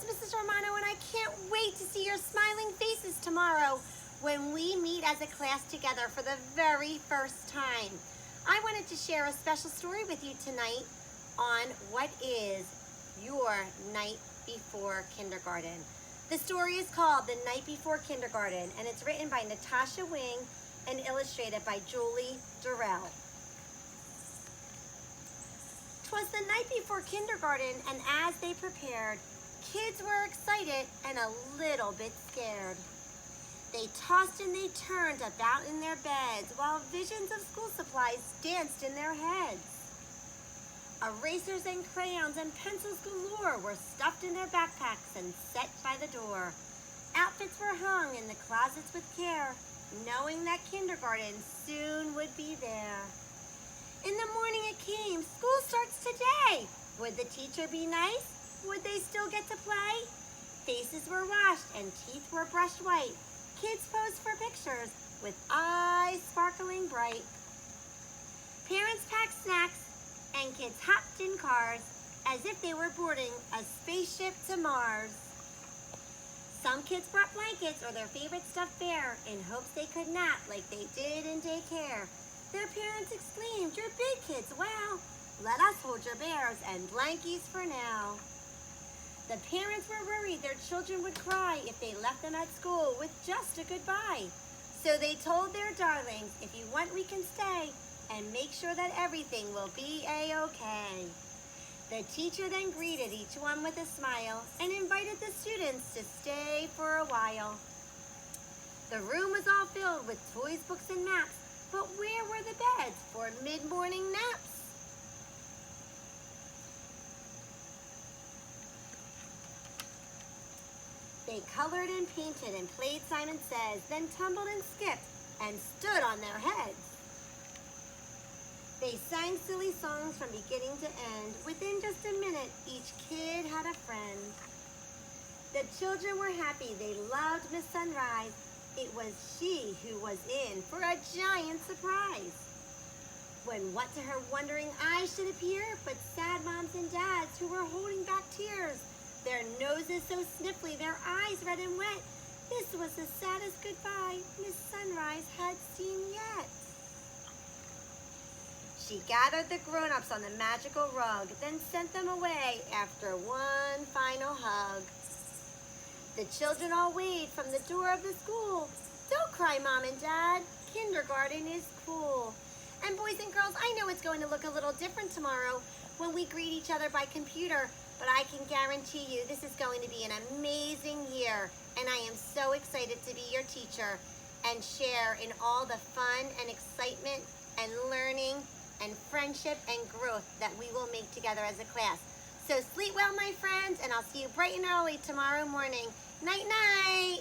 Mrs. Romano, and I can't wait to see your smiling faces tomorrow when we meet as a class together for the very first time. I wanted to share a special story with you tonight on what is your night before kindergarten. The story is called The Night Before Kindergarten, and it's written by Natasha Wing and illustrated by Julie Durrell. 'Twas the night before kindergarten, and as they prepared, kids were excited and a little bit scared. They tossed and they turned about in their beds while visions of school supplies danced in their heads. Erasers and crayons and pencils galore were stuffed in their backpacks and set by the door. Outfits were hung in the closets with care, knowing that kindergarten soon would be there. In the morning it came, school starts today. Would the teacher be nice? Would they still get to play? Faces were washed and teeth were brushed white. Kids posed for pictures with eyes sparkling bright. Parents packed snacks and kids hopped in cars as if they were boarding a spaceship to Mars. Some kids brought blankets or their favorite stuffed bear in hopes they could nap like they did in daycare. Their parents exclaimed, "You're big kids, wow! Let us hold your bears and blankies for now." The parents were worried their children would cry if they left them at school with just a goodbye. So they told their darlings, "If you want, we can stay and make sure that everything will be a-okay." The teacher then greeted each one with a smile and invited the students to stay for a while. The room was all filled with toys, books, and maps, but where were the beds for mid-morning naps? They colored and painted and played Simon Says, then tumbled and skipped and stood on their heads. They sang silly songs from beginning to end. Within just a minute, each kid had a friend. The children were happy. They loved Miss Sunrise. It was she who was in for a giant surprise. When what to her wondering eyes should appear but sad moms and dads who were holding back tears, their noses so sniffly, their eyes red and wet. This was the saddest goodbye Miss Sunrise had seen yet. She gathered the grown-ups on the magical rug, then sent them away after one final hug. The children all waved from the door of the school. "Don't cry, Mom and Dad. Kindergarten is cool." And boys and girls, I know it's going to look a little different tomorrow when we greet each other by computer, but I can guarantee you this is going to be an amazing year, and I am so excited to be your teacher and share in all the fun and excitement and learning and friendship and growth that we will make together as a class. So sleep well, my friends, and I'll see you bright and early tomorrow morning. Night, night.